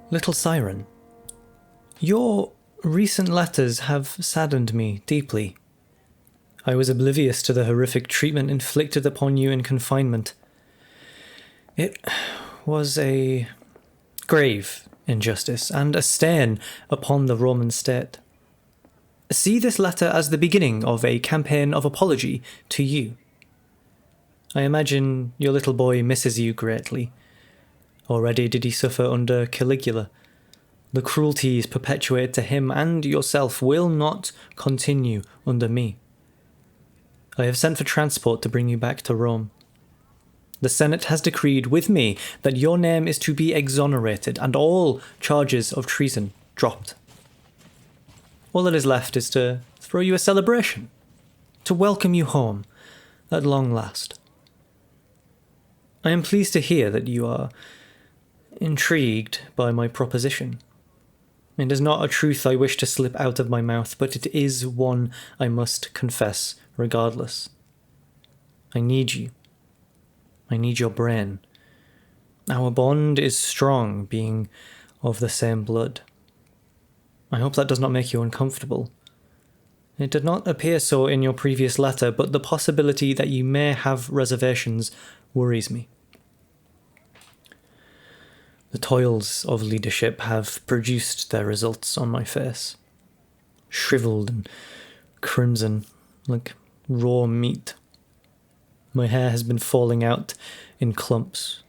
Little Siren, your recent letters have saddened me deeply. I was oblivious to the horrific treatment inflicted upon you in confinement. It was a grave injustice and a stain upon the Roman state. See this letter as the beginning of a campaign of apology to you. I imagine your little boy misses you greatly. Already did he suffer under Caligula. The cruelties perpetuated to him and yourself will not continue under me. I have sent for transport to bring you back to Rome. The Senate has decreed with me that your name is to be exonerated and all charges of treason dropped. All that is left is to throw you a celebration, to welcome you home at long last. I am pleased to hear that you are intrigued by my proposition. It is not a truth I wish to slip out of my mouth, but it is one I must confess regardless. I need you. I need your brain. Our bond is strong, being of the same blood. I hope that does not make you uncomfortable. It did not appear so in your previous letter, but the possibility that you may have reservations worries me. The toils of leadership have produced their results on my face. Shriveled and crimson, like raw meat. My hair has been falling out in clumps.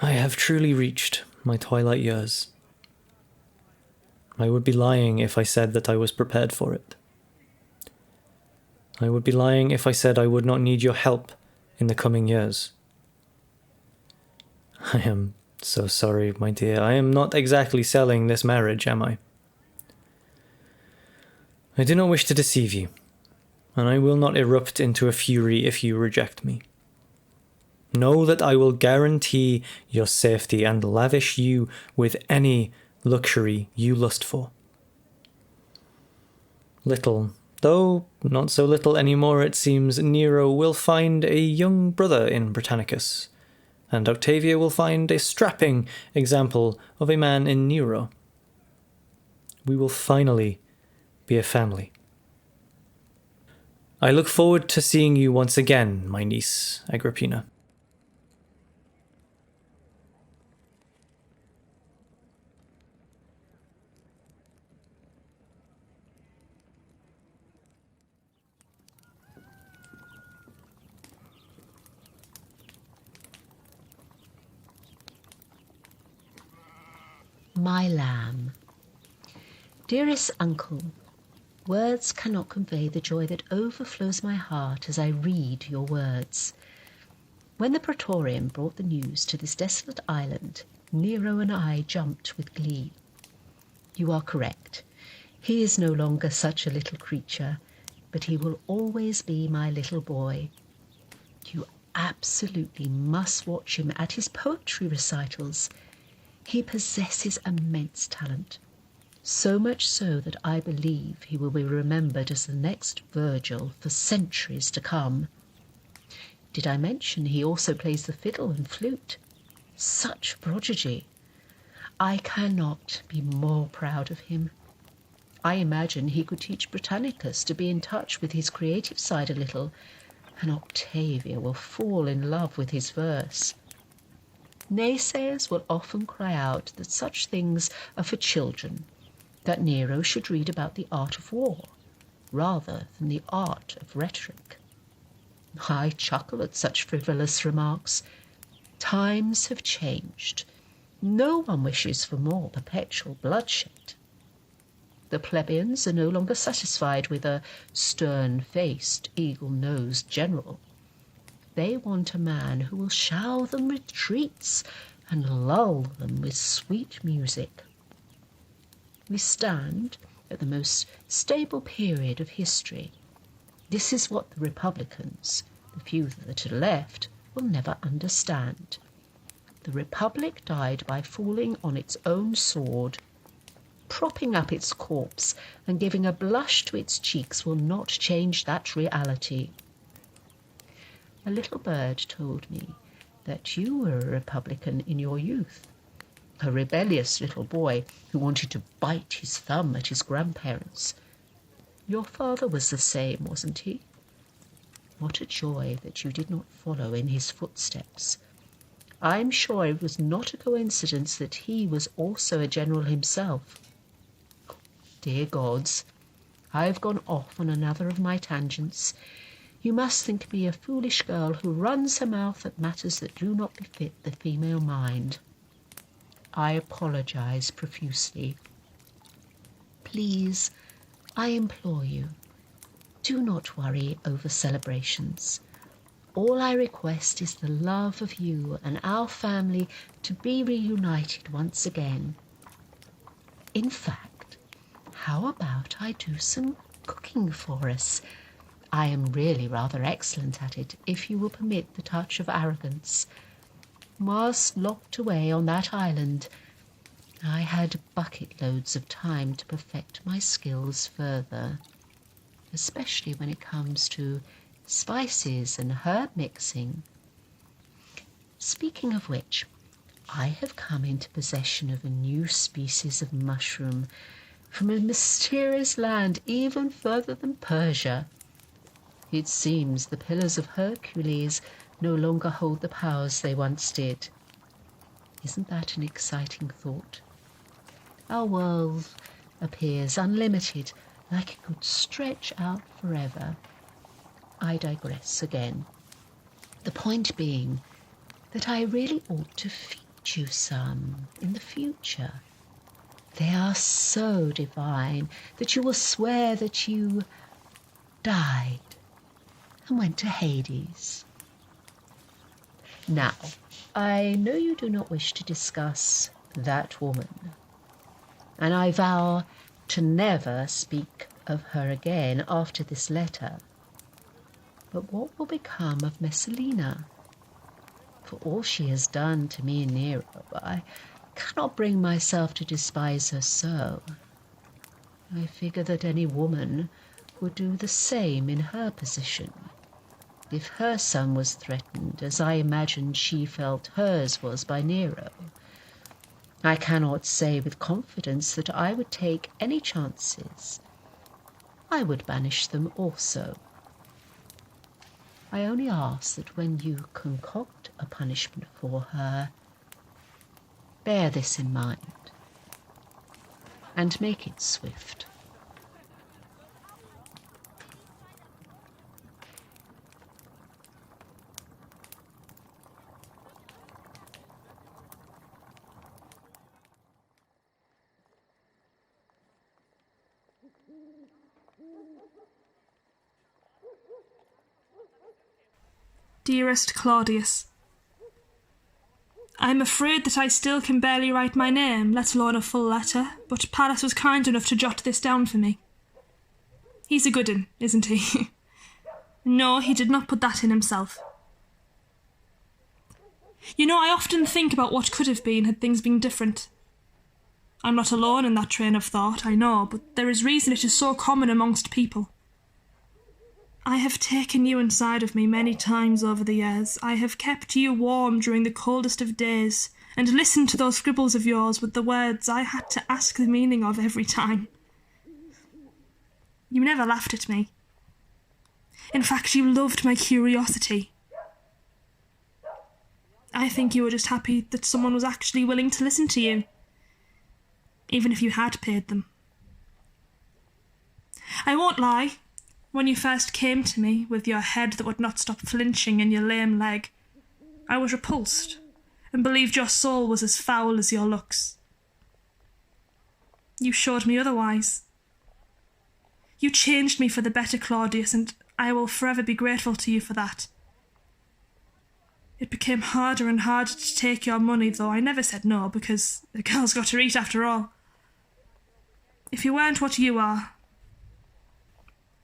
I have truly reached my twilight years. I would be lying if I said that I was prepared for it. I would be lying if I said I would not need your help in the coming years. I am so sorry, my dear. I am not exactly selling this marriage, am I? I do not wish to deceive you, and I will not erupt into a fury if you reject me. Know that I will guarantee your safety and lavish you with any luxury you lust for. Little, though not so little anymore it seems, Nero will find a young brother in Britannicus, and Octavia will find a strapping example of a man in Nero. We will finally be a family. I look forward to seeing you once again, my niece, Agrippina. My lamb. Dearest uncle, words cannot convey the joy that overflows my heart as I read your words. When the Praetorian brought the news to this desolate island, Nero and I jumped with glee. You are correct. He is no longer such a little creature, but he will always be my little boy. You absolutely must watch him at his poetry recitals. He possesses immense talent, so much so that I believe he will be remembered as the next Virgil for centuries to come. Did I mention he also plays the fiddle and flute? Such prodigy! I cannot be more proud of him. I imagine he could teach Britannicus to be in touch with his creative side a little, and Octavia will fall in love with his verse. Naysayers will often cry out that such things are for children, that Nero should read about the art of war, rather than the art of rhetoric. I chuckle at such frivolous remarks. Times have changed. No one wishes for more perpetual bloodshed. The plebeians are no longer satisfied with a stern-faced, eagle-nosed general. They want a man who will shower them with treats and lull them with sweet music. We stand at the most stable period of history. This is what the Republicans, the few that are left, will never understand. The Republic died by falling on its own sword. Propping up its corpse and giving a blush to its cheeks will not change that reality. A little bird told me that you were a Republican in your youth. a rebellious little boy who wanted to bite his thumb at his grandparents. Your father was the same, wasn't he? What a joy that you did not follow in his footsteps. I'm sure it was not a coincidence that he was also a general himself. Dear gods, I've gone off on another of my tangents. You must think me a foolish girl who runs her mouth at matters that do not befit the female mind. I apologize profusely. Please, I implore you, do not worry over celebrations. All I request is the love of you and our family to be reunited once again. In fact, how about I do some cooking for us? I am really rather excellent at it, if you will permit the touch of arrogance. Whilst locked away on that island, I had bucket loads of time to perfect my skills further, especially when it comes to spices and herb mixing. Speaking of which, I have come into possession of a new species of mushroom from a mysterious land even further than Persia. It seems the pillars of Hercules no longer hold the powers they once did. Isn't that an exciting thought? Our world appears unlimited, like it could stretch out forever. I digress again. The point being that I really ought to feed you some in the future. They are so divine that you will swear that you died and went to Hades. Now, I know you do not wish to discuss that woman, and I vow to never speak of her again after this letter. But what will become of Messalina? For all she has done to me and Nero, I cannot bring myself to despise her so. I figure that any woman would do the same in her position. If her son was threatened, as I imagined she felt hers was by Nero, I cannot say with confidence that I would take any chances. I would banish them also. I only ask that when you concoct a punishment for her, bear this in mind, and make it swift. Dearest Claudius, I am afraid that I still can barely write my name, let alone a full letter, but Pallas was kind enough to jot this down for me. He's a good 'un, isn't he? No, he did not put that in himself. You know, I often think about what could have been had things been different. I'm not alone in that train of thought, I know, but there is reason it is so common amongst people. I have taken you inside of me many times over the years. I have kept you warm during the coldest of days, and listened to those scribbles of yours with the words I had to ask the meaning of every time. You never laughed at me. In fact, you loved my curiosity. I think you were just happy that someone was actually willing to listen to you, even if you had paid them. I won't lie. When you first came to me, with your head that would not stop flinching and your lame leg, I was repulsed, and believed your soul was as foul as your looks. You showed me otherwise. You changed me for the better, Claudius, and I will forever be grateful to you for that. It became harder and harder to take your money, though I never said no, because a girl's got to eat after all. If you weren't what you are,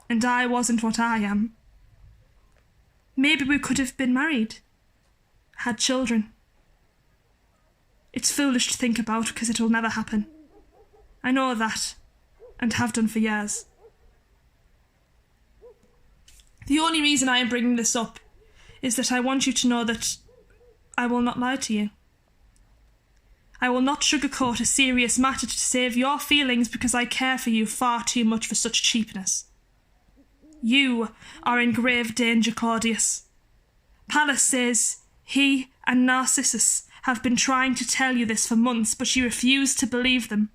and I wasn't what I am, maybe we could have been married, had children. It's foolish to think about, because it'll never happen. I know that, and have done for years. The only reason I am bringing this up is that I want you to know that I will not lie to you. I will not sugarcoat a serious matter to save your feelings because I care for you far too much for such cheapness. You are in grave danger, Claudius. Pallas says he and Narcissus have been trying to tell you this for months, but you refuse to believe them.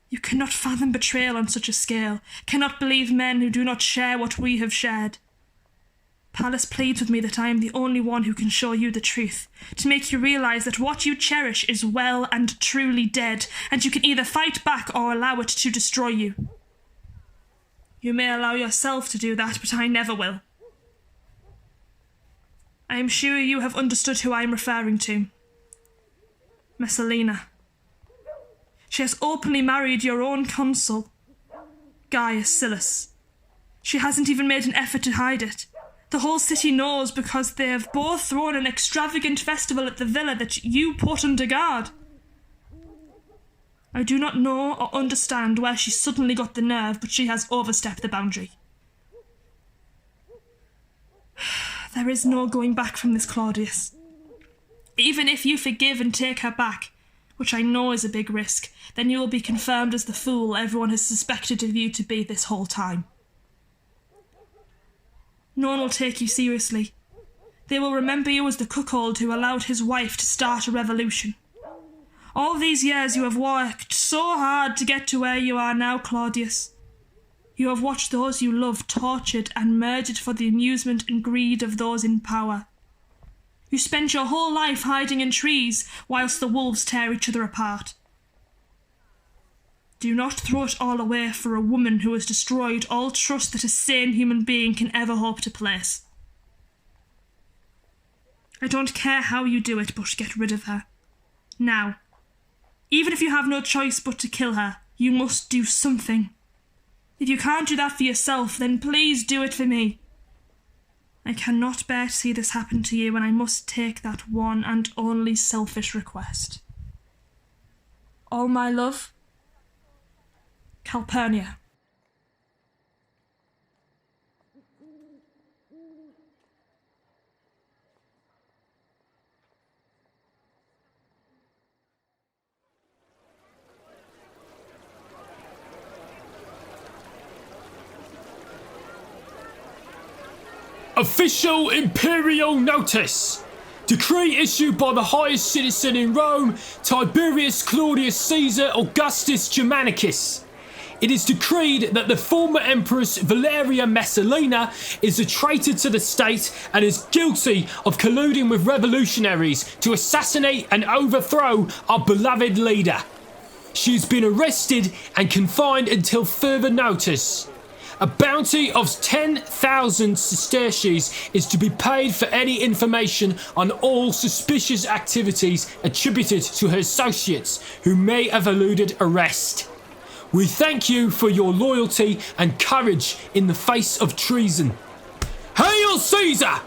You cannot fathom betrayal on such a scale, cannot believe men who do not share what we have shared. Pallas pleads with me that I am the only one who can show you the truth, to make you realize that what you cherish is well and truly dead, and you can either fight back or allow it to destroy you. You may allow yourself to do that, but I never will. I am sure you have understood who I am referring to. Messalina. She has openly married your own consul, Gaius Silius. She hasn't even made an effort to hide it. The whole city knows because they have both thrown an extravagant festival at the villa that you put under guard. I do not know or understand where she suddenly got the nerve, but she has overstepped the boundary. There is no going back from this, Claudius. Even if you forgive and take her back, which I know is a big risk, then you will be confirmed as the fool everyone has suspected of you to be this whole time. No one will take you seriously. They will remember you as the cuckold who allowed his wife to start a revolution. All these years you have worked so hard to get to where you are now, Claudius. You have watched those you love tortured and murdered for the amusement and greed of those in power. You spent your whole life hiding in trees whilst the wolves tear each other apart. Do not throw it all away for a woman who has destroyed all trust that a sane human being can ever hope to place. I don't care how you do it, but get rid of her. Now. Even if you have no choice but to kill her, you must do something. If you can't do that for yourself, then please do it for me. I cannot bear to see this happen to you, and I must take that one and only selfish request. All my love, Calpurnia. Official Imperial Notice! Decree issued by the highest citizen in Rome, Tiberius Claudius Caesar Augustus Germanicus. It is decreed that the former Empress Valeria Messalina is a traitor to the state and is guilty of colluding with revolutionaries to assassinate and overthrow our beloved leader. She has been arrested and confined until further notice. A bounty of 10,000 sesterces is to be paid for any information on all suspicious activities attributed to her associates who may have eluded arrest. We thank you for your loyalty and courage in the face of treason. Hail Caesar!